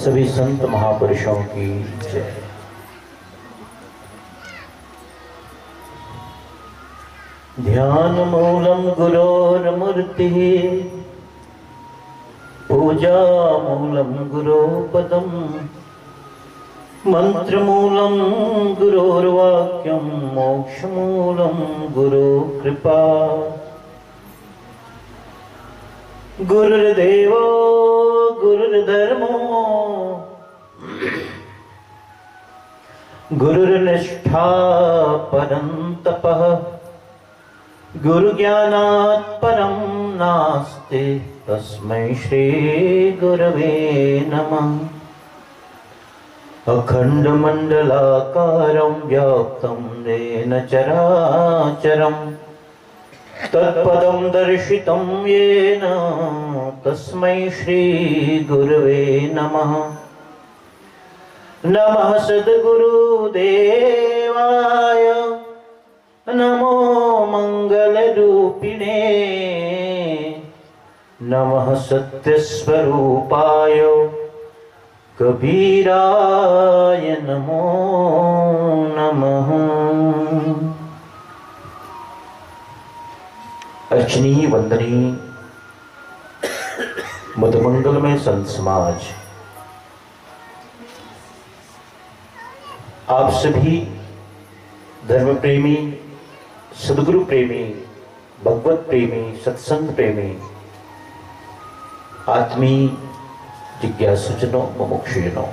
सभी संत महापुरुषों की जय। ध्यान मूलम गुरोर्मूर्तिः, पूजा मूलम गुरोपदम, मंत्र मूलम गुरोर्वाक्यम, मोक्ष मूलम गुरु कृपा। गुरुर्देवो गुरुर्धर्मो, गुरुर्निष्ठा परं तपः, गुरुज्ञानात् परं नास्ति, तस्मै श्री गुरवे नमः। अखण्डमण्डलाकारं व्याप्तं येन चराचरं, तत्पदं दर्शितं येन तस्मै श्री गुरवे नमः। नमः सद्गुरुदेवाय, नमो मंगलरूपिणे, नमः सत्यस्वरूपाय कबीराय नमो नमः। अर्चनीय वंदनीय मधुमंगल में संत समाज, आप सभी धर्म प्रेमी, सदगुरु प्रेमी, भगवत प्रेमी, सत्संग प्रेमी, आत्मी जिज्ञासुजनों, मुमुक्षुजनों,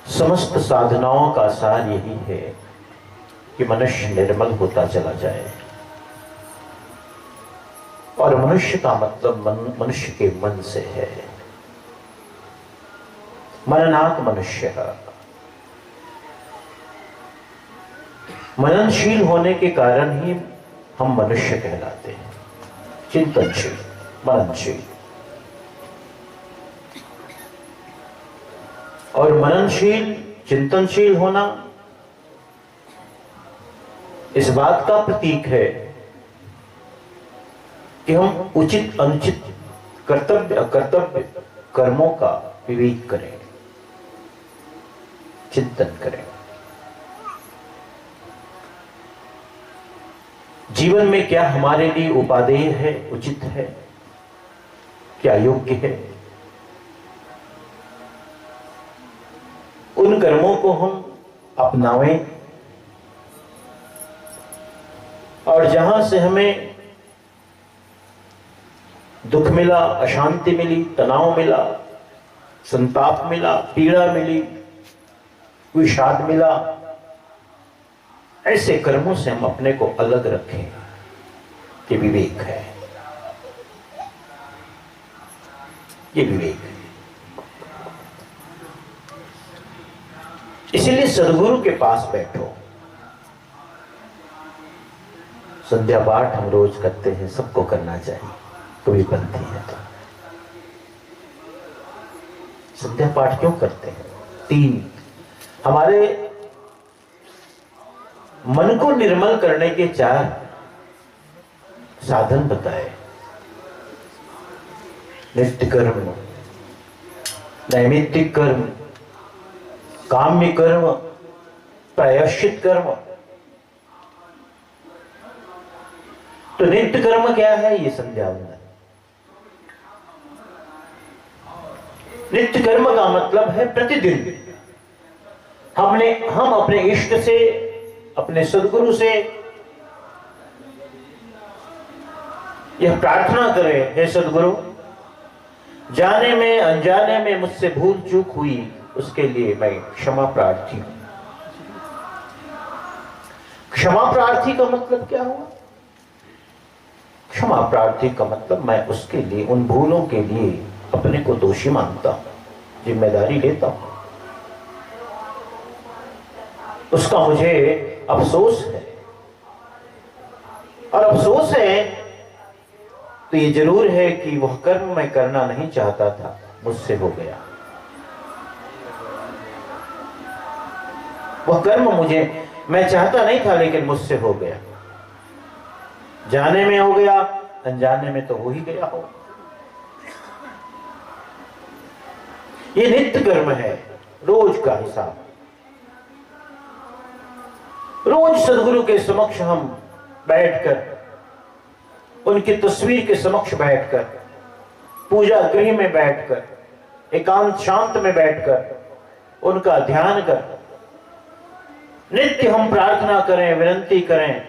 समस्त साधनाओं का सार यही है कि मनुष्य निर्मल होता चला जाए। और मनुष्य का मतलब मनुष्य के मन से है। मननात् मनुष्य, मननशील होने के कारण ही हम मनुष्य कहलाते हैं। चिंतनशील, मननशील। और मननशील, चिंतनशील होना इस बात का प्रतीक है कि हम उचित अनुचित, कर्तव्य अकर्तव्य कर्मों का विवेक करें, चिंतन करें। जीवन में क्या हमारे लिए उपादेय है, उचित है, क्या योग्य है, उन कर्मों को हम अपनावें। और जहां से हमें दुख मिला, अशांति मिली, तनाव मिला, संताप मिला, पीड़ा मिली, विषाद मिला, ऐसे कर्मों से हम अपने को अलग रखें। ये विवेक है, ये विवेक है। इसीलिए सदगुरु के पास बैठो। संध्या पाठ हम रोज करते हैं, सबको करना चाहिए, कोई बनती है तो। संध्या पाठ क्यों करते हैं? 3 हमारे मन को निर्मल करने के 4 साधन बताए। नित्य कर्म, नैमित्तिक कर्म, काम्य कर्म, प्रायश्चित कर्म। तो नित्य कर्म क्या है? ये संध्या वंदन। नित्य कर्म का मतलब है प्रतिदिन हम अपने इष्ट से, अपने सदगुरु से यह प्रार्थना करें, हे सदगुरु, जाने में अनजाने में मुझसे भूल चूक हुई, उसके लिए मैं क्षमा प्रार्थी हूं। क्षमा प्रार्थी का मतलब क्या हुआ? क्षमा प्रार्थी का मतलब मैं उसके लिए, उन भूलों के लिए अपने को दोषी मानता हूं, जिम्मेदारी लेता हूं, उसका मुझे अफसोस है। और अफसोस है तो ये जरूर है कि वह कर्म मैं करना नहीं चाहता था, मुझसे हो गया। वह कर्म मैं चाहता नहीं था, लेकिन मुझसे हो गया। जाने में हो गया, अनजाने में तो हो ही गया हो। ये नित्य कर्म है, रोज का हिसाब। रोज सदगुरु के समक्ष हम बैठकर, उनकी तस्वीर के समक्ष बैठकर, पूजा गृह में बैठकर, एकांत शांत में बैठकर उनका ध्यान कर नित्य हम प्रार्थना करें, विनती करें।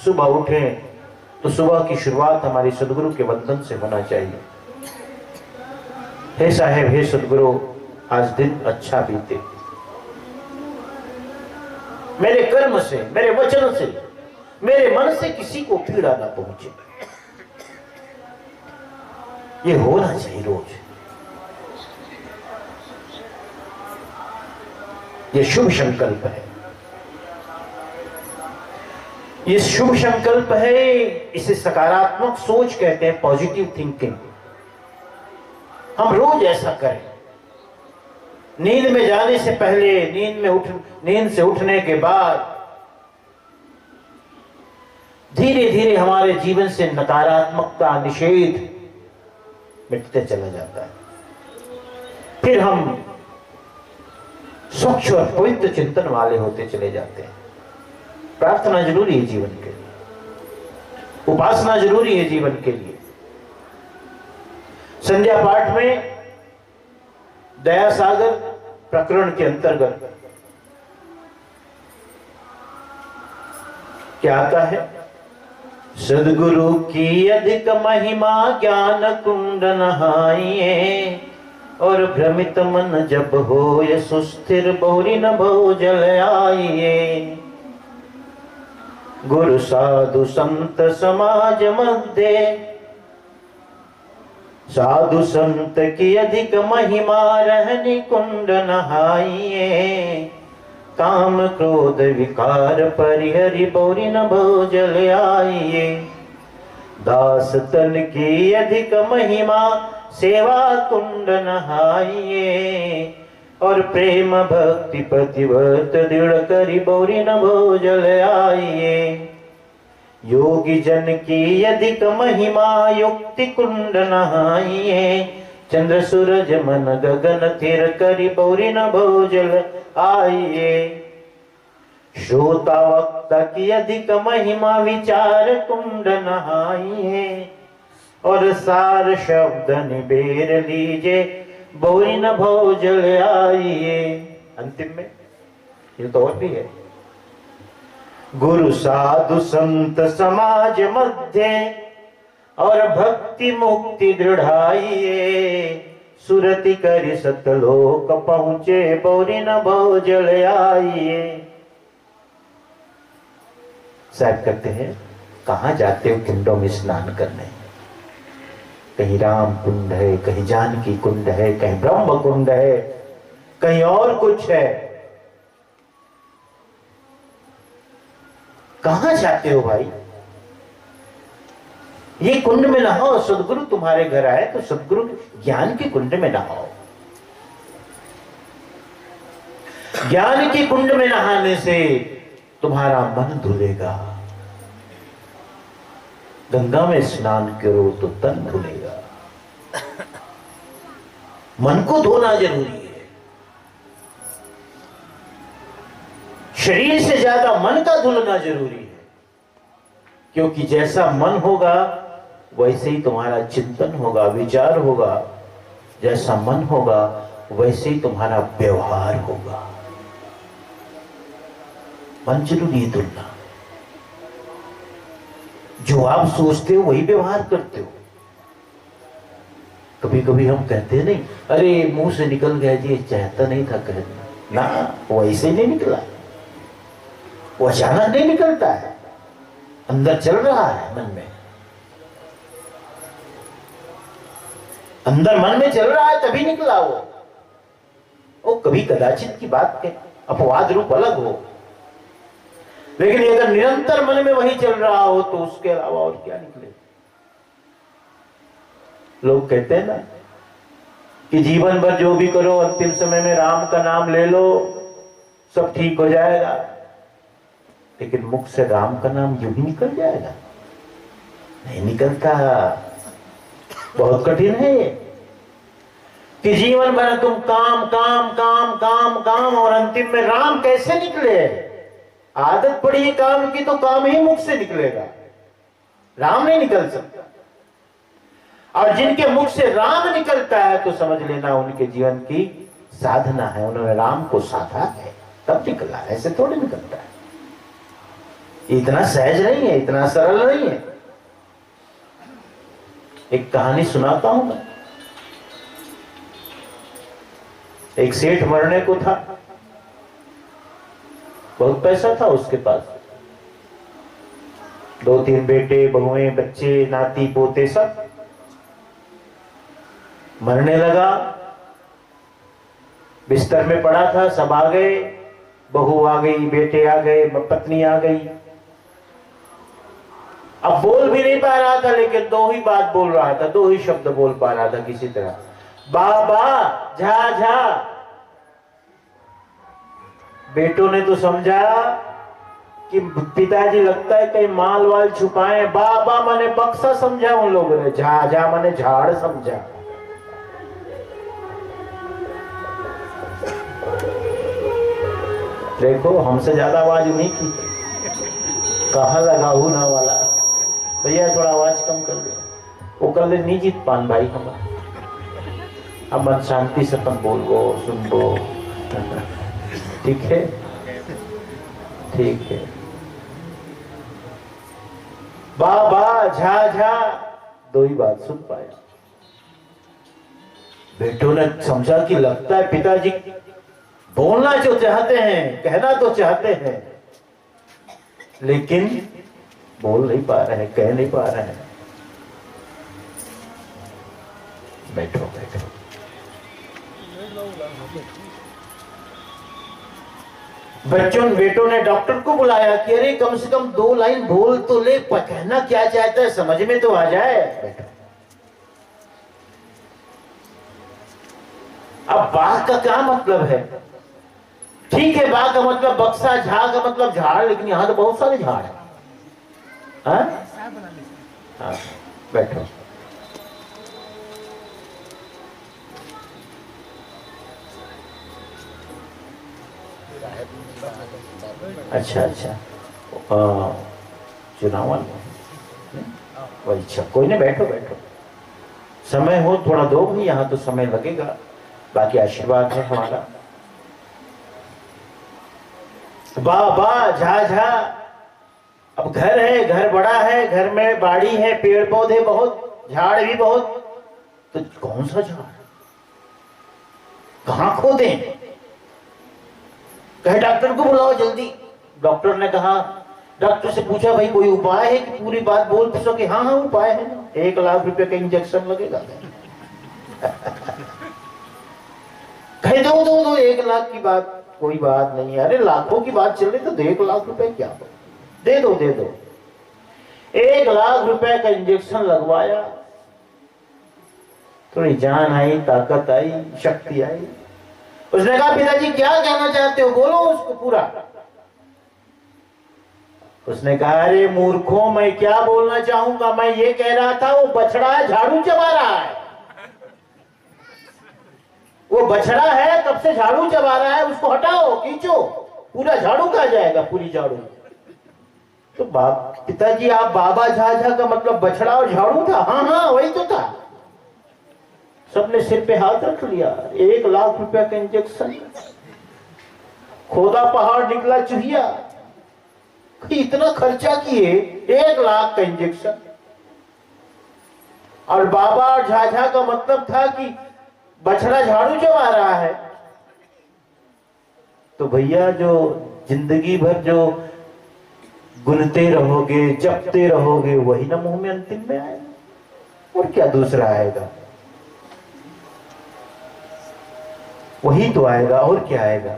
सुबह उठें तो सुबह की शुरुआत हमारी सदगुरु के वंदन से होना चाहिए। हे साहेब, हे सदगुरु, आज दिन अच्छा बीते, मेरे कर्म से, मेरे वचन से, मेरे मन से किसी को पीड़ा ना पहुंचे। ये होना चाहिए रोज। ये शुभ संकल्प है, ये शुभ संकल्प है। इसे सकारात्मक सोच कहते हैं, पॉजिटिव थिंकिंग। हम रोज ऐसा करें। नींद में जाने से पहले, नींद से उठने के बाद धीरे धीरे हमारे जीवन से नकारात्मकता, निषेध मिटते चला जाता है। फिर हम स्वच्छ और पवित्र चिंतन वाले होते चले जाते हैं। प्रार्थना जरूरी है जीवन के लिए, उपासना जरूरी है जीवन के लिए। संध्या पाठ में दया सागर प्रकरण के अंतर्गत क्या आता है? सदगुरु की अधिक महिमा ज्ञान कुंड नहाइए, और भ्रमित मन जब होय सुस्थिर बहुरी न भोजल आइए। गुरु साधु संत समाज मध्य, साधु संत की अधिक महिमा रहनी कुंड नहाइए। काम क्रोध विकार परिहरि बहुरी न भोजल आइए। दास तन की अधिक महिमा सेवा कुंड नहाइए, और प्रेम भक्ति प्रतिव्रत दृढ़ करी बहुरी न भोजल आइए। योगी जन की अधिक महिमा युक्ति कुंड नहाइए। चंद्र सूरज मन गगन थिर करी बहुरी न भोजल आइए। श्रोता वक्ता की अधिक महिमा विचार कुंड नहाइए, और सार शब्द निबेर लीजे बहुरी न भोजल आइए। अंतिम में ये तो और भी है। गुरु साधु संत समाज मध्य, और भक्ति मुक्ति दृढ़ाइए। सुरति करी सतलोक पहुंचे बहुरी न भोजल आइए। साहब कहते हैं, कहां जाते हो कुंडों में स्नान करने? कहीं राम कुंड है, कहीं जानकी कुंड है, कहीं ब्रह्म कुंड है, कहीं और कुछ है। कहां जाते हो भाई? ये कुंड में नहाओ। सदगुरु तुम्हारे घर आए तो सदगुरु ज्ञान के कुंड में नहाओ। ज्ञान के कुंड में नहाने से तुम्हारा मन धुलेगा। गंगा में स्नान करो तो तन धुलेगा। मन को धोना जरूरी है। शरीर से ज्यादा मन का धुलना जरूरी है, क्योंकि जैसा मन होगा वैसे ही तुम्हारा चिंतन होगा, विचार होगा। जैसा मन होगा वैसे ही तुम्हारा व्यवहार होगा। मन जरूरी है धुलना। जो आप सोचते हो वही व्यवहार करते हो। कभी कभी हम कहते नहीं, अरे मुंह से निकल गया जी, चाहता नहीं था कहना। ना, वैसे नहीं निकला, वो अचानक नहीं निकलता है, अंदर चल रहा है मन में। अंदर मन में चल रहा है तभी निकला वो कभी कदाचित की बात के अपवाद रूप अलग हो, लेकिन अगर निरंतर मन में वही चल रहा हो तो उसके अलावा और क्या निकले। लोग कहते हैं ना कि जीवन भर जो भी करो अंतिम समय में राम का नाम ले लो, सब ठीक हो जाएगा। लेकिन मुख से राम का नाम यूं ही निकल जाएगा? नहीं निकलता। बहुत कठिन है ये कि जीवन भर तुम काम काम काम काम काम और अंतिम में राम कैसे निकले। आदत पड़ी है काम की तो काम ही मुख से निकलेगा, राम नहीं निकल सकता। और जिनके मुख से राम निकलता है तो समझ लेना उनके जीवन की साधना है, उन्होंने राम को साधा है तब निकला, ऐसे थोड़ी निकलता है। इतना सहज नहीं है, इतना सरल नहीं है। एक कहानी सुनाता हूं मैं। एक सेठ मरने को था, बहुत पैसा था उसके पास, 2-3 बेटे बहुएं बच्चे नाती पोते सब। मरने लगा, बिस्तर में पड़ा था, सब आ गए, बहू आ गई, बेटे आ गए, पत्नी आ गई। अब बोल भी नहीं पा रहा था, लेकिन 2 ही बात बोल रहा था, 2 ही शब्द बोल पा रहा था किसी तरह, बाबा झा झा। बेटों ने तो समझा कि पिताजी लगता है कहीं माल वाल छुपाए। बाबा माने बक्सा समझा उन लोगों ने, झा झा माने झाड़ समझा। देखो हमसे ज्यादा आवाज नहीं की, कहा लगा हूं ना वाला, भैया थोड़ा आवाज कम कर दे। वो कर ले, नहीं जीत पान भाई हमारा। अब मन शांति से अपन बोल गो सुन गो, ठीक है ठीक है। बाबा झा झा 2 ही बात सुन पाया। बेटों ने समझा कि लगता है पिताजी बोलना जो चाहते हैं, कहना तो चाहते हैं, लेकिन बोल नहीं पा रहे हैं, कह नहीं पा रहे हैं। बैठो बैठो। बेटों ने डॉक्टर को बुलाया कि अरे कम से कम 2 लाइन बोल तो ले, कहना क्या चाहता है समझ में तो आ जाए। बैठो। अब बाघ का क्या मतलब है? ठीक है, बाघ का मतलब बक्सा, झा का मतलब झाड़, लेकिन यहां तो बहुत सारे झाड़ है। हाँ बैठो। अच्छा अच्छा, चुनाव वही, अच्छा कोई नहीं, बैठो बैठो। समय हो थोड़ा दो भी, यहाँ तो समय लगेगा, बाकी आशीर्वाद है हमारा। वाह झा झा। अब घर है, घर बड़ा है, घर में बाड़ी है, पेड़ पौधे बहुत, झाड़ भी बहुत, तो कौन सा झाड़, कहां खोदें? कहे डॉक्टर को बुलाओ जल्दी। डॉक्टर ने कहा, डॉक्टर से पूछा भाई कोई उपाय है कि पूरी बात बोल सके? हाँ हाँ उपाय है ना, 1 लाख रुपए का इंजेक्शन लगेगा। कहे दो 1 लाख की बात कोई बात नहीं है। अरे लाखों की बात चल रही तो 1 लाख रुपए क्या, दे दो 1 लाख रुपए का इंजेक्शन लगवाया, थोड़ी जान आई, ताकत आई, शक्ति आई। उसने कहा पिताजी क्या कहना चाहते हो, बोलो उसको पूरा। उसने कहा अरे मूर्खों, मैं क्या बोलना चाहूंगा, मैं ये कह रहा था वो बछड़ा झाड़ू चबा रहा है, वो बछड़ा है तब से झाड़ू चबा रहा है, उसको हटाओ, खींचो, पूरा झाड़ू खा जाएगा, पूरी झाड़ू। तो पिताजी आप बाबा झा झा का मतलब बछड़ा और झाड़ू था? हाँ हाँ वही तो था। सबने सिर पे हाथ रख लिया। 1 लाख रुपए का इंजेक्शन, खोदा पहाड़ निकला चुहिया, इतना खर्चा किए 1 लाख का इंजेक्शन। और बाबा और झाझा का मतलब था कि बछड़ा झाड़ू चबा रहा है। तो भैया जो जिंदगी भर जो गुनते रहोगे, जपते रहोगे, वही ना मुंह में अंतिम में आएगा, और क्या दूसरा आएगा? वही तो आएगा, और क्या आएगा?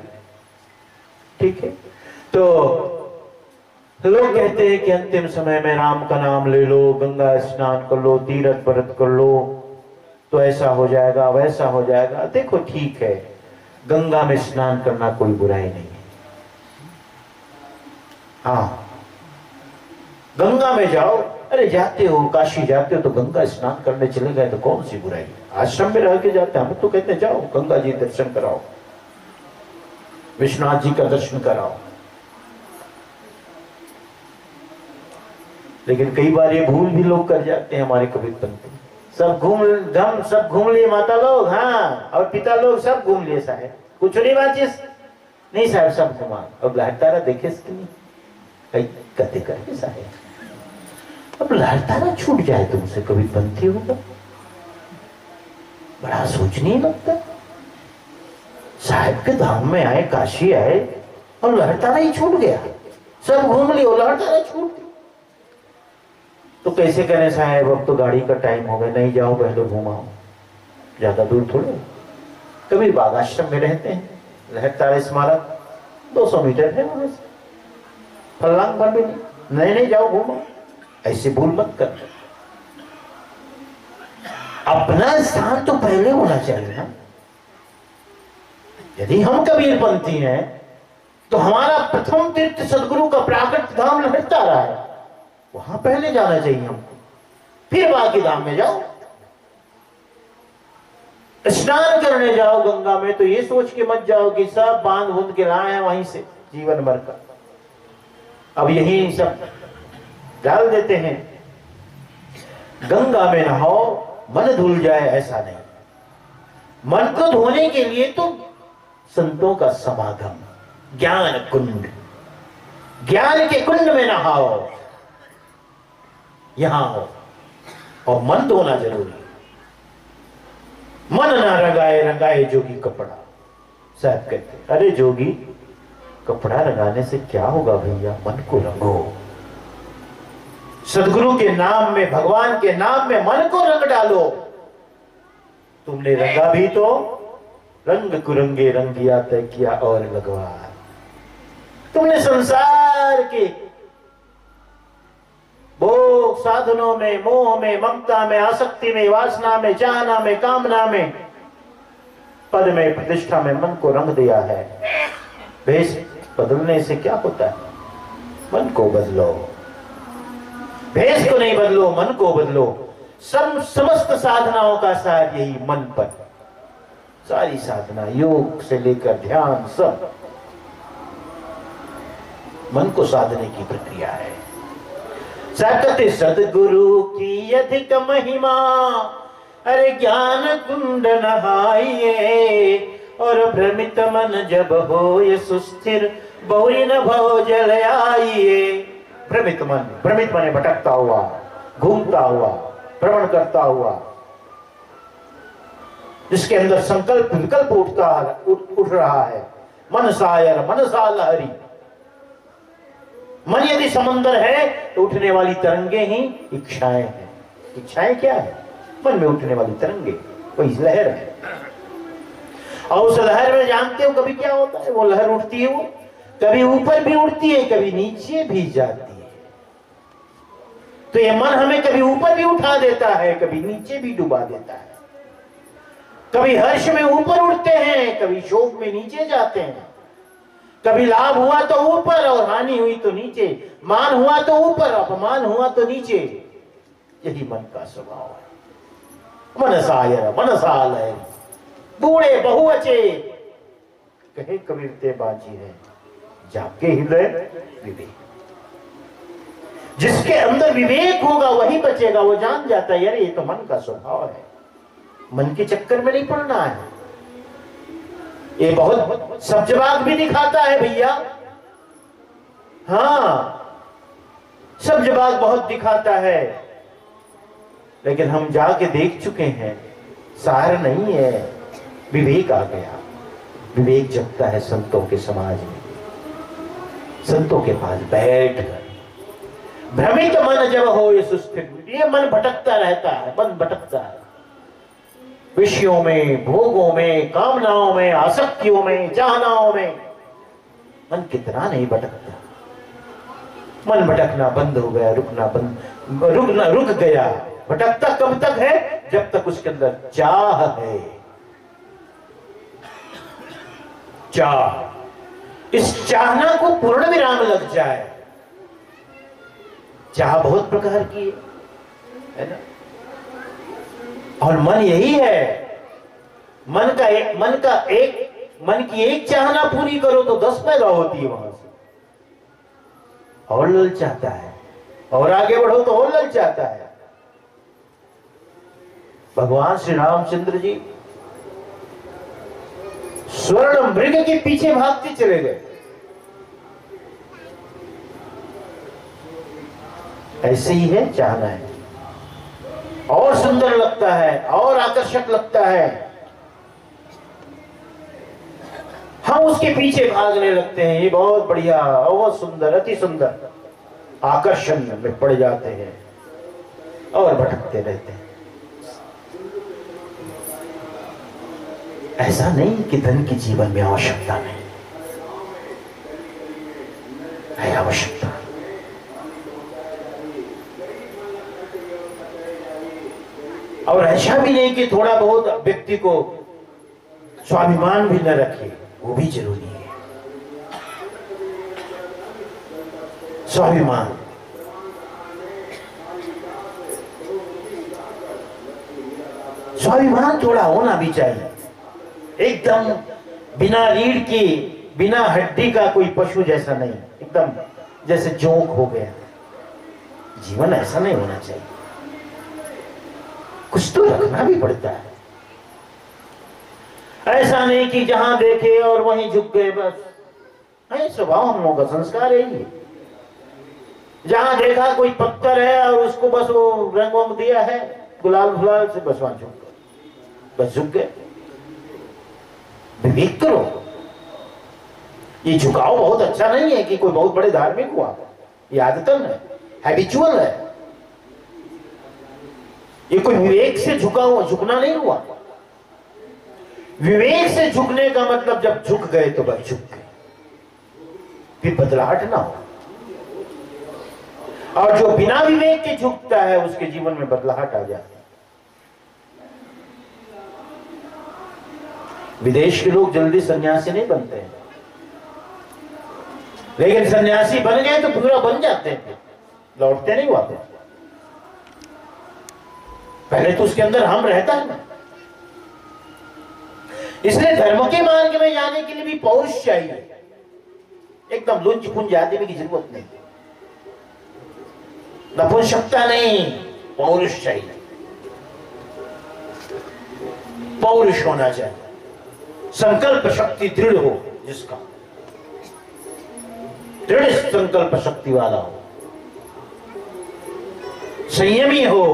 ठीक है। तो लोग कहते हैं कि अंतिम समय में राम का नाम ले लो, गंगा स्नान कर लो, तीर्थ व्रत कर लो, तो ऐसा हो जाएगा, वैसा हो जाएगा। देखो ठीक है, गंगा में स्नान करना कोई बुराई नहीं है। हाँ, गंगा में जाओ, अरे जाते हो काशी जाते हो तो गंगा स्नान करने चले गए तो कौन सी बुराई, आश्रम में रह के जाते हैं, हम तो कहते हैं जाओ गंगा जी दर्शन कराओ, विश्वनाथ जी का दर्शन कराओ। लेकिन कई बार ये भूल भी लोग कर जाते हैं हमारे कबीरपंथी, सब घूम लिए माता लोग, हाँ, और पिता लोग सब घूम लिए साहब, कुछ नहीं बाचिस नहीं साहब, सब घुमा। अब लहरतारा देखे कई कहते करके साहब, अब लहरतारा छूट जाए तुमसे कबीरपंथी होगा, बड़ा सोचनीय लगता है। साहिब के धाम में आए, काशी आए और लहरतारा ही छूट गया, सब घूम लियो लहरतारा छूट गया। तो कैसे करें साहब, अब तो गाड़ी का टाइम हो गया, नहीं जाओ पहले घुमाओ, ज्यादा दूर थोड़े। कबीर बाग आश्रम में रहते हैं, लहरतारा स्मारक 200 मीटर है वहां से, फल्लांग भर भी नहीं, नहीं जाओ घूमो, ऐसे भूल मत कर। अपना स्थान तो पहले होना चाहिए ना। यदि हम कबीरपंथी हैं तो हमारा प्रथम तीर्थ सदगुरु का प्राकट धाम लहरतारा है, वहां पहले जाना चाहिए हमको, फिर बाकी धाम में जाओ। स्नान करने जाओ गंगा में तो ये सोच के मत जाओ कि सब बांध बूंद के लाए हैं वहीं से जीवन भर का, अब यही सब डाल देते हैं। गंगा में नहाओ मन धुल जाए ऐसा नहीं, मन को धोने के लिए तो संतों का समागम, ज्ञान कुंड, ज्ञान के कुंड में नहाओ, यहां हो, और मन धोना जरूरी है। मन ना रंगाए रंगाए जोगी कपड़ा, साहब कहते अरे जोगी कपड़ा रंगाने से क्या होगा भैया, मन को रंगो। सदगुरु के नाम में, भगवान के नाम में मन को रंग डालो। तुमने रंगा भी तो रंग कुरंगे रंगिया तय किया और लगवा। तुमने संसार के भोग साधनों में, मोह में, ममता में, आसक्ति में, वासना में, चाहना में, कामना में, पद में, प्रतिष्ठा में मन को रंग दिया है। भेष बदलने से क्या होता है, मन को बदलो, भेष को नहीं बदलो, मन को बदलो। समस्त साधनाओं का सार यही मन पर, सारी साधना योग से लेकर ध्यान सब मन को साधने की प्रक्रिया है। सकत सदगुरु की अधिक महिमा, अरे ज्ञान कुंड नहाइए, और भ्रमित मन जब हो ये सुस्थिर, बहुरी न भव जल आइए। भ्रमित मन भटकता हुआ, घूमता हुआ, भ्रमण करता हुआ, जिसके अंदर संकल्प विकल्प उठ रहा है, मन सायर मन सा लहरी। मन यदि समंदर है तो उठने वाली तरंगे ही इच्छाएं हैं। इच्छाएं क्या है, मन में उठने वाली तरंगे, वही लहर है। और उस लहर में जानते हो कभी क्या होता है, वो लहर उठती है, वो कभी ऊपर भी उठती है, कभी नीचे भी जाती है। तो ये मन हमें कभी ऊपर भी उठा देता है, कभी नीचे भी डुबा देता है। कभी हर्ष में ऊपर उठते हैं, कभी शोक में नीचे जाते हैं। कभी लाभ हुआ तो ऊपर और हानि हुई तो नीचे, मान हुआ तो ऊपर, अपमान हुआ तो नीचे। यही मन का स्वभाव है। मन सायर मन सालय, बूढ़े बहुवचे कहे कबीर ते बाजी है, जाके हृदय विवेक। जिसके अंदर विवेक होगा वही बचेगा। वो जान जाता है यार ये तो मन का स्वभाव है, मन के चक्कर में नहीं पड़ना है। ये बहुत सब्जबाग भी दिखाता है भैया, हाँ सब्जबाग बहुत दिखाता है, लेकिन हम जाके देख चुके हैं सार नहीं है। विवेक आ गया, विवेक जगता है संतों के समाज में, संतों के पास बैठ कर। भ्रमित मन जब हो ये सुस्थिर, ये मन भटकता रहता है, मन भटकता है विषयों में, भोगों में, कामनाओं में, आसक्तियों में, चाहनाओं में। मन कितना नहीं भटकता। मन भटकना बंद हो गया, रुक गया। भटकता कब तक है, जब तक उसके अंदर चाह है। चाह, इस चाहना को पूर्ण विराम लग जाए, चाह बहुत प्रकार की है ना। और मन यही है, मन की एक चाहना पूरी करो तो 10 पैदा होती है वहां से, और ललचाता है, और आगे बढ़ो तो और ललचाता है। भगवान श्री रामचंद्र जी स्वर्ण मृग के पीछे भागते चले गए। ऐसे ही है चाहना है, और सुंदर लगता है, और आकर्षक लगता है, हम उसके पीछे भागने लगते हैं। ये बहुत बढ़िया, बहुत सुंदर, अति सुंदर, आकर्षण में पड़ जाते हैं और भटकते रहते हैं। ऐसा नहीं कि धन की जीवन में आवश्यकता नहीं है, आवश्यकता। और ऐसा भी नहीं कि थोड़ा बहुत व्यक्ति को स्वाभिमान भी न रखे, वो भी जरूरी है। स्वाभिमान, स्वाभिमान थोड़ा होना भी चाहिए। एकदम बिना रीढ़ की, बिना हड्डी का कोई पशु जैसा नहीं, एकदम जैसे जोंक हो गया। जीवन ऐसा नहीं होना चाहिए, कुछ तो रखना भी पड़ता है। ऐसा नहीं कि जहां देखे और वहीं झुक गए बस। नहीं, स्वभाव हम लोगों का संस्कार है ही। जहां देखा कोई पत्थर है और उसको बस वो रंग वंग दिया है गुलाल गुलाल से, बस वहां झुक गए, बस झुक गए। विवेक करो। ये झुकाव बहुत अच्छा नहीं है कि कोई बहुत बड़े धार्मिक हुआ, ये आदतन है, हैबिचुअल है। ये कोई विवेक से झुकना नहीं हुआ। विवेक से झुकने का मतलब जब झुक गए तो बस झुक गए, फिर बदलाहट ना हो। और जो बिना विवेक के झुकता है उसके जीवन में बदलाहट आ जाती है। विदेश के लोग जल्दी सन्यासी नहीं बनते हैं, लेकिन सन्यासी बन गए तो पूरा बन जाते हैं, लौटते नहीं वापस। पहले तो उसके अंदर हम रहता है ना। इसलिए धर्म के मार्ग में जाने के लिए भी पौरुष चाहिए। एकदम लुंज पुंज आदमी की जरूरत नहीं, नपुंसकता नहीं, पौरुष चाहिए। पौरुष होना चाहिए, संकल्प शक्ति दृढ़ हो, जिसका दृढ़ संकल्प शक्ति वाला हो, संयमी हो,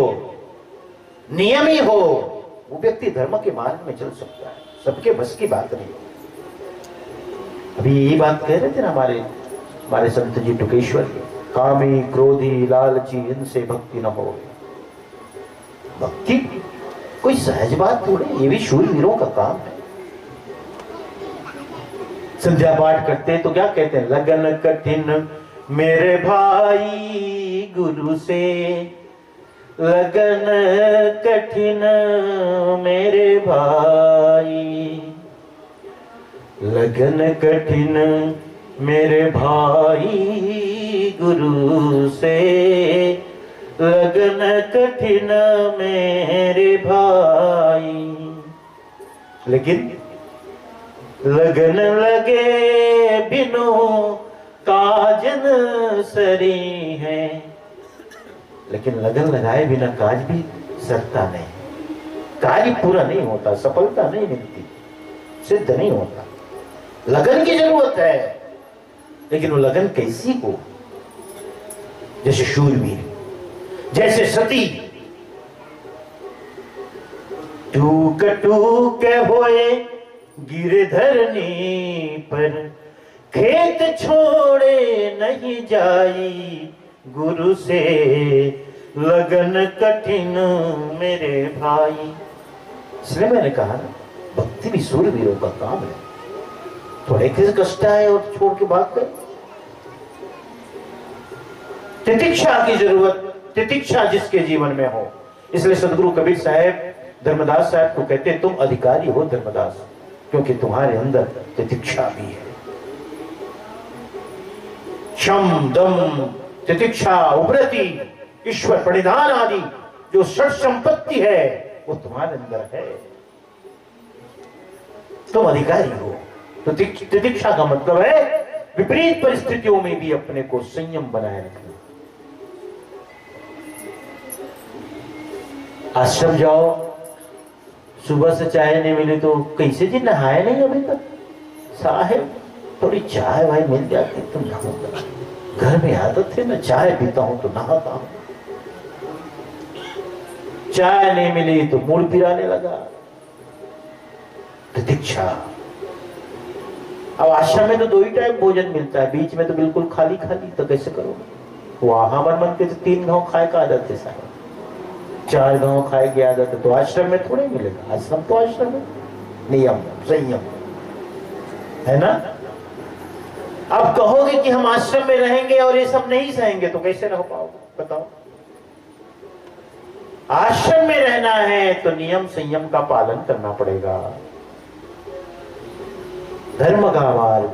नियमी हो, वो व्यक्ति धर्म के मार्ग में चल सकता है। सबके बस की बात नहीं। अभी यही बात कह रहे थे ना हमारे संत जी टुकेश्वर, कामी क्रोधी लालची इनसे भक्ति न हो। भक्ति कोई सहज बात थोड़ी, ये भी शूरवीरों का काम है। संध्या पाठ करते हैं तो क्या कहते हैं? लगन कठिन मेरे भाई गुरु से, लगन कठिन मेरे भाई, लगन कठिन मेरे भाई गुरु से, लगन कठिन मेरे भाई। लेकिन लगन लगे बिनु काजन सरी है, लेकिन लगन लगाए बिना काज भी सरता नहीं, कार्य पूरा नहीं होता, सफलता नहीं मिलती, सिद्ध नहीं होता। लगन की जरूरत है, लेकिन वो लगन कैसी हो? जैसे शूरवीर, जैसे सती, टूक टूक होए गिरधरनी पर, खेत छोड़े नहीं जाई गुरु से, लगन कठिन मेरे भाई। इसलिए मैंने कहा ना, भक्ति भी शूरवीरों का काम है। थोड़े किस कष्ट आए और छोड़ के भाग गए। तितिक्षा की जरूरत, तितिक्षा जिसके जीवन में हो। इसलिए सदगुरु कबीर साहब धर्मदास साहब को कहते, तुम अधिकारी हो धर्मदास, क्योंकि तुम्हारे अंदर तितिक्षा भी है। शम दम तितिक्षा, उपरति, ईश्वर प्रणिधान आदि जो षट संपत्ति है वो तुम्हारे अंदर है। तुम अधिकारी हो। तो तितिक्षा का मतलब है विपरीत परिस्थितियों में भी अपने को संयम बनाए रखना। आश्रम जाओ, सुबह से चाय नहीं मिली तो कैसे जी नहाए नहीं अभी तक? साहेब थोड़ी चाय भाई मिल जाती तो नहाऊंगा। घर में आदत है मैं चाय पीता हूं तो नहाता हूं। चाय नहीं मिली तो मूड पिराने लगा। प्रतीक्षा। अब आश्रम में तो 2 ही टाइम भोजन मिलता है, बीच में तो बिल्कुल खाली खाली, तो कैसे करोगे? वहां मन के तो 3 गांव खाए का आदत है साहब, 4 गांव खाए की आदत है, तो आश्रम में थोड़े मिलेगा। आश्रम तो आश्रम है, नियम संयम है ना। अब कहोगे कि हम आश्रम में रहेंगे और ये सब नहीं सहेंगे तो कैसे रह पाओगे बताओ? आश्रम में रहना है तो नियम संयम का पालन करना पड़ेगा। धर्म का मार्ग,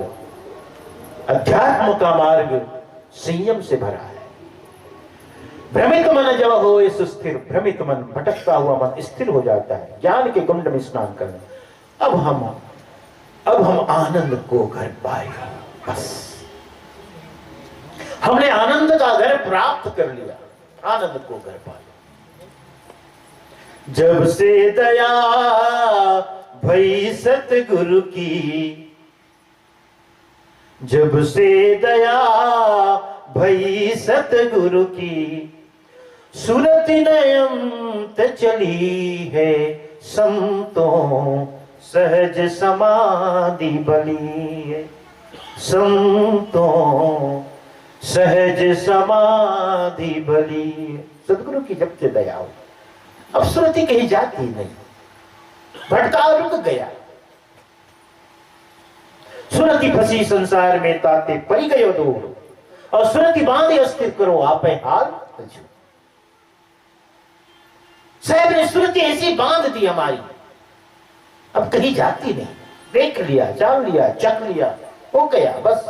अध्यात्म का मार्ग संयम से भरा है। भ्रमित मन जब हो सुस्थिर, भ्रमित मन भटकता हुआ मन स्थिर हो जाता है ज्ञान के कुंड में स्नान करने। अब हम आनंद को घर पाएगा। बस हमने आनंद का घर प्राप्त कर लिया, आनंद को घर पाया। जब से दया भई सतगुरु की, जब से दया भई सतगुरु की, सुरत नयंत चली है संतों सहज समाधि बली है। संतों सहज समाधि बली। सतगुरु की जब से दया हो, अब सुरति कहीं जाती नहीं, भटका रुक गया। सुरति फंसी संसार में ताते परी गयो दूर, और सुरति बांधे अस्थिर करो आपे हाल तजो। साहब ने सुरति ऐसी बांध दी हमारी, अब कहीं जाती नहीं। देख लिया, जान लिया, चख लिया, हो गया बस।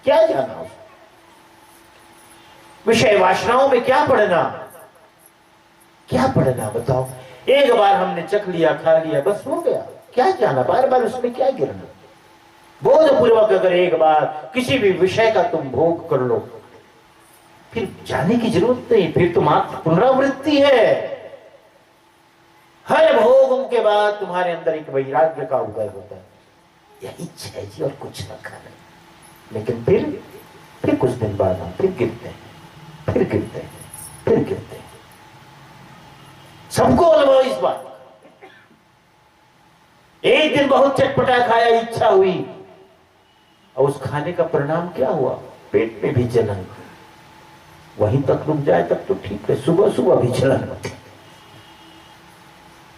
क्या जाना उसको? विषय वासनाओं में क्या पढ़ना, क्या पढ़ना बताओ? एक बार हमने चख लिया, खा लिया, बस हो गया। क्या जाना बार बार उसमें, क्या गिरना? बोधपूर्वक अगर एक बार किसी भी विषय का तुम भोग कर लो, फिर जाने की जरूरत नहीं, फिर तो मात्र पुनरावृत्ति है। हर भोगों के बाद तुम्हारे अंदर एक वैराग्य का उदय होता है, यही इच्छा है जी और कुछ न खाना। लेकिन फिर कुछ दिन बाद हम फिर गिरते हैं, फिर गिरते हैं, फिर गिरते हैं। सबको अनुभव इस बात। एक दिन बहुत चटपटा खाया, इच्छा हुई, और उस खाने का परिणाम क्या हुआ? पेट में भी जलन। वहीं तक रुक जाए तब तो ठीक है, सुबह सुबह भी जलन,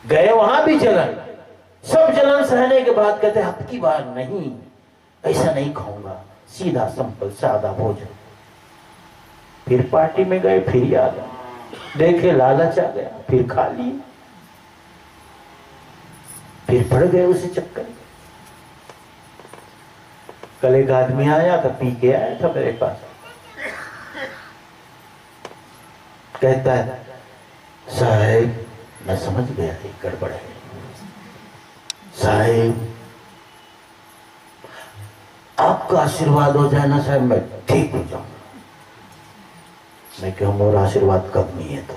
गए वहां भी जलन। सब जलन सहने के बाद कहते अब की बार नहीं, ऐसा नहीं खाऊंगा, सीधा सिंपल सादा भोजन। फिर पार्टी में गए, फिर याद आया, देखे लालच आ गया, फिर खा लिए, फिर पड़ गए उसी चक्कर में। कल एक आदमी आया था, पी के आया था मेरे पास, कहता है साहब मैं समझ गया एक गड़बड़ है साहब, आपका आशीर्वाद हो जाए ना साहब मैं ठीक हो जाऊंगा। मैं कहूँ मोर आशीर्वाद कब नहीं है तो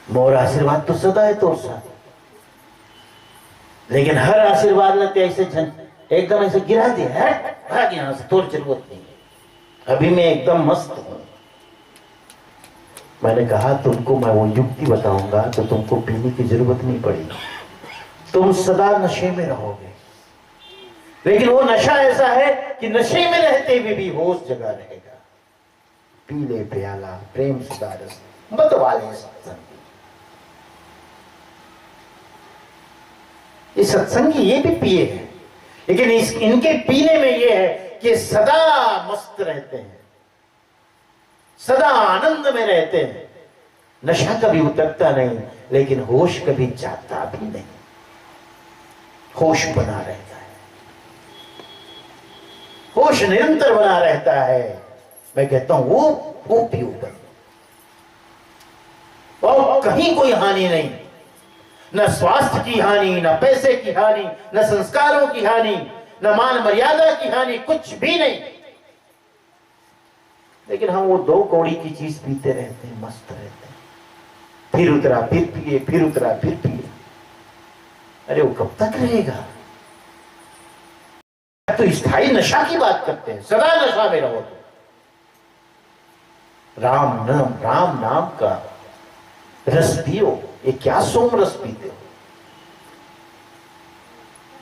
मोर आशीर्वाद तो सदा है तो साथ, लेकिन हर आशीर्वाद ने तो ऐसे एकदम ऐसे गिरा दिया है, भाग यहां से, थोड़ी जरूरत नहीं है, अभी मैं एकदम मस्त हूं। मैंने कहा तुमको मैं वो युक्ति बताऊंगा तो तुमको पीने की जरूरत नहीं पड़ेगी, तुम सदा नशे में रहोगे। लेकिन वो नशा ऐसा है कि नशे में रहते हुए भी होश जगा रहेगा। पी ले प्याला प्रेम सदा रस मत वाले सत्संग। ये सत्संगी ये भी पिए हैं, लेकिन इनके पीने में ये है कि सदा मस्त रहते हैं, सदा आनंद में रहते हैं। नशा कभी उतरता नहीं, लेकिन होश कभी जाता भी नहीं, होश बना रहता है, होश निरंतर बना रहता है। मैं कहता हूं वो पियो बस, और कहीं कोई हानि नहीं, न स्वास्थ्य की हानि, न पैसे की हानि, न संस्कारों की हानि, न मान मर्यादा की हानि, कुछ भी नहीं। लेकिन हम वो 2 कौड़ी की चीज पीते रहते हैं, मस्त रहते हैं, फिर उतरा फिर पिए, फिर उतरा फिर पिए। अरे वो कब तक रहेगा? तो स्थायी नशा की बात करते हैं, सदा नशा में रहो। तो राम नाम का रस पियो। ये क्या सोम रस पीते हो?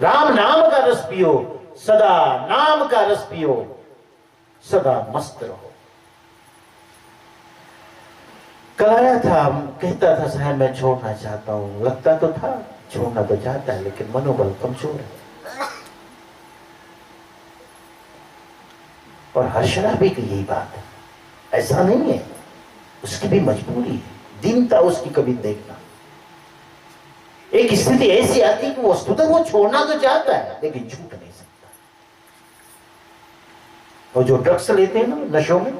राम नाम का रस पियो, सदा नाम का रस पियो, सदा मस्त रहो। कल आया था, कहता था साहब मैं छोड़ना चाहता हूं। लगता तो था छोड़ना तो चाहता है, लेकिन मनोबल कमजोर है। और हर शराबी की यही बात है, ऐसा नहीं है, उसकी भी मजबूरी है, दीनता उसकी कभी देखना। एक स्थिति ऐसी आती है कि वस्तुतः वो छोड़ना तो चाहता है, लेकिन छूट नहीं सकता। और जो ड्रग्स लेते हैं ना नशों में,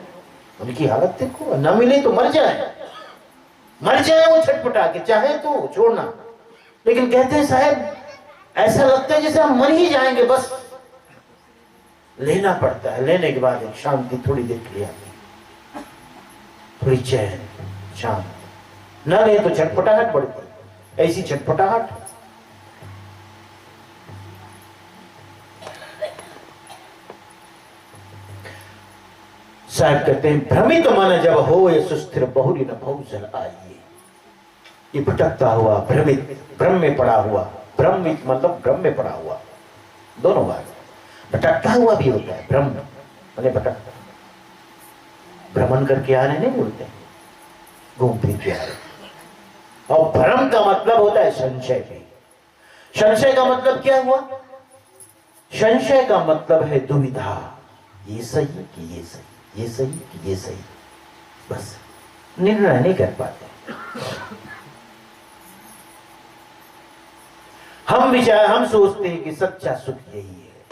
उनकी हालत देखो, न मिले तो मर जाए वो छटपटा के, चाहे तो छोड़ना। लेकिन कहते हैं साहब ऐसा लगता है जैसे हम मर ही जाएंगे, बस लेना पड़ता है। लेने के बाद एक शांति थोड़ी देर के लिए आती है, थोड़ी चैन, शांत। न ले तो छटपटाहट बढ़ती, ऐसी छटपटाहट। साहब कहते हैं भ्रमित मन जब हो ये सुस्थिर बहुरी न बहुजल आइए। ये भटकता हुआ भ्रमित, भ्रम में पड़ा हुआ, भ्रमित मतलब भ्रम में पड़ा हुआ, दोनों बात। भटकता हुआ भी होता है, भ्रम मैंने भटकता, भ्रमण करके आ रहे नहीं बोलते, घूम फिर के आ रहे। और भ्रम का मतलब होता है संशय भी। संशय का मतलब क्या हुआ? संशय का मतलब है दुविधा, ये सही कि ये सही, ये सही कि ये सही, बस निर्णय नहीं कर पाते। हम सोचते हैं कि सच्चा सुख यही है,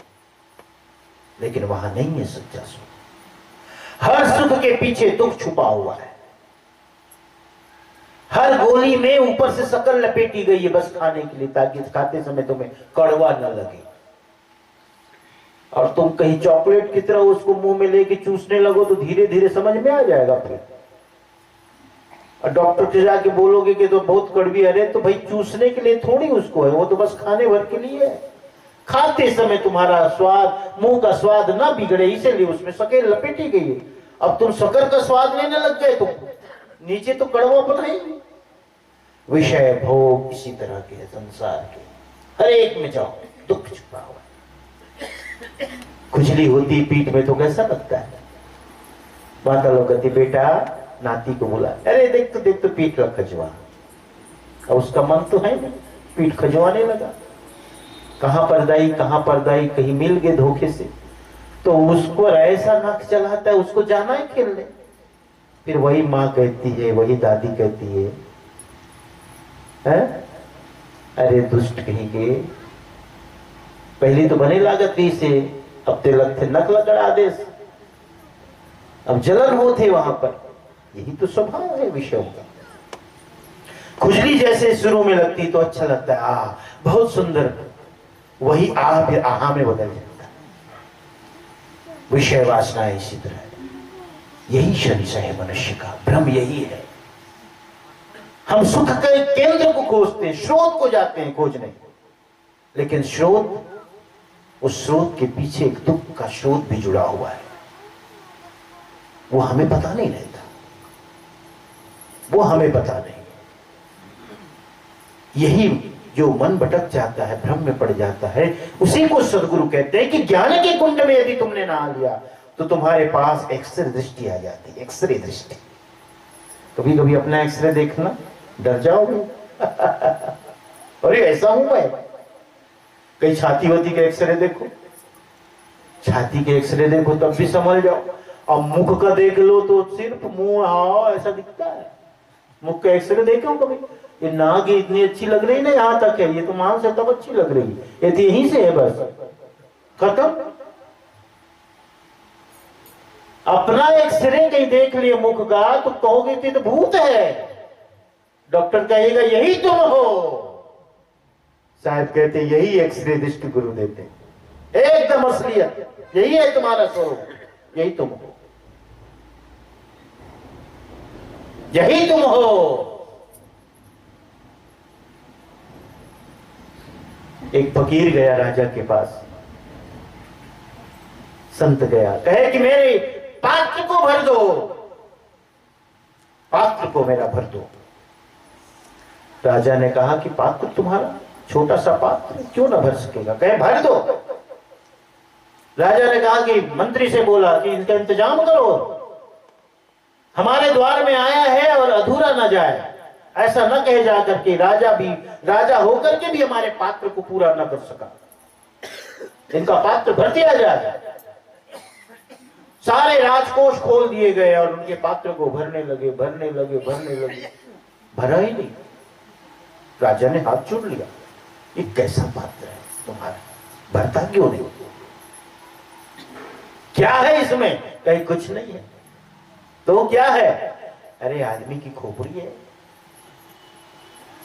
लेकिन वहां नहीं है सच्चा सुख। हर सुख के पीछे दुख छुपा हुआ है। हर गोली में ऊपर से शक्कर लपेटी गई है बस खाने के लिए, ताकि खाते समय तुम्हें कड़वा न लगे। और तुम कहीं चॉकलेट की तरह उसको मुंह में लेके चूसने लगो तो धीरे धीरे समझ में आ जाएगा फिर। और डॉक्टर से जाके बोलोगे कि तो बहुत कड़वी, अरे तो भाई चूसने के लिए थोड़ी उसको है, वो तो बस खाने भर के लिए है। खाते समय तुम्हारा स्वाद, मुंह का स्वाद ना बिगड़े, इसीलिए उसमें शक्कर लपेटी गई है। अब तुम शक्कर का स्वाद लेने लग गए तो नीचे तो कड़वा बनाएंगे। विषय भोग इसी तरह के है संसार के, हर एक में जाओ दुख छुपा हुआ। खुजली होती पीठ में तो कैसा लगता है? माता लोग कहती बेटा नाती को बुला, अरे देख तो पीठ रख खजवा। और उसका मन तो है ना, पीठ खजवाने लगा। कहां परदाई कहीं मिल गए धोखे से, तो उसको ऐसा नाक चलाता है, उसको जाना है खेलने। फिर वही माँ कहती है, वही दादी कहती है, अरे दुष्ट कहीं के, पहले तो बने लागत से, अब ते लगते नक लगड़ा देश, अब जलन हो थे वहां पर। यही तो स्वभाव है विषयों का। खुजली जैसे शुरू में लगती तो अच्छा लगता है, आ बहुत सुंदर, वही आ फिर आहा में बदल जाता है। विषय वासना इसी तरह है। यही शरीर है मनुष्य का, भ्रम यही है। हम सुख के केंद्र को खोजते हैं, स्रोत को जाते हैं खोजने, लेकिन स्रोत, उस स्रोत के पीछे एक दुख का स्रोत भी जुड़ा हुआ है, वो हमें पता नहीं रहता, वो हमें पता नहीं। यही जो मन भटक जाता है, भ्रम में पड़ जाता है, उसी को सदगुरु कहते हैं कि ज्ञान के कुंड में यदि तुमने नहा लिया तो तुम्हारे पास एक्सरे दृष्टि आ जाती है। एक्सरे दृष्टि, कभी कभी अपना एक्सरे देखना, डर जाओगे अरे ऐसा हूं मैं। कहीं छाती होती के एक्सरे देखो, छाती के एक्सरे देखो तब भी समझ जाओ। अब मुख का देख लो तो सिर्फ मुंह हाँ ऐसा दिखता है। मुख का एक्सरे देखो कभी, ये नाक इतनी अच्छी लग रही ना, यहां तक है, ये तो मांस है तब अच्छी लग रही है, ये तो यहीं से है बस, खत्म। अपना एक्सरे कहीं देख लिए मुख का तो कहोगे कि तो भूत है, डॉक्टर कहेगा यही तुम हो। साहब कहते यही एक्सरे दृष्टि गुरु देते, एकदम असलियत, यही है तुम्हारा स्वरूप, यही तुम हो, यही तुम हो। एक फकीर गया राजा के पास, संत गया, कहे कि मेरे पात्र को भर दो, पात्र को मेरा भर दो। राजा ने कहा कि पात्र तुम्हारा छोटा सा पात्र क्यों ना भर सकेगा, कहे भर दो। राजा ने कहा कि मंत्री से बोला कि इनका इंतजाम करो, हमारे द्वार में आया है और अधूरा ना जाए, ऐसा न कहे जाकर के राजा होकर के भी हमारे पात्र को पूरा न कर सका, इनका पात्र भर दिया जाए। सारे राजकोष खोल दिए गए और उनके पात्र को भरने लगे, भरा ही नहीं। राजा ने हाथ जोड़ लिया, ये कैसा पात्र है तुम्हारा, भरता क्यों नहीं, क्या है इसमें? कहीं कुछ नहीं है। तो क्या है? अरे आदमी की खोपड़ी है,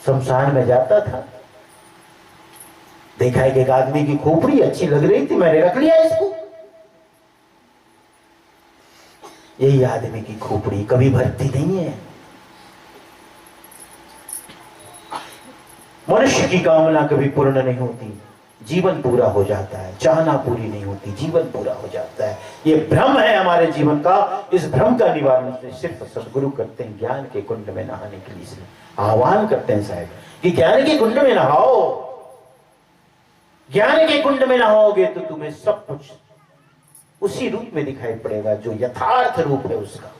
शमशान में जाता था, देखा है कि एक आदमी की खोपड़ी अच्छी लग रही थी, मैंने रख लिया इसको। यही आदमी की खोपड़ी कभी भरती नहीं है। मनुष्य की कामना कभी पूर्ण नहीं होती, जीवन पूरा हो जाता है, चाहना पूरी नहीं होती, जीवन पूरा हो जाता है। ये भ्रम है हमारे जीवन का। इस भ्रम का निवारण सिर्फ सदगुरु करते हैं, ज्ञान के कुंड में नहाने के लिए आह्वान करते हैं साहब कि ज्ञान के कुंड में नहाओ। ज्ञान के कुंड में नहाओगे तो तुम्हें सब कुछ उसी रूप में दिखाई पड़ेगा जो यथार्थ रूप है उसका।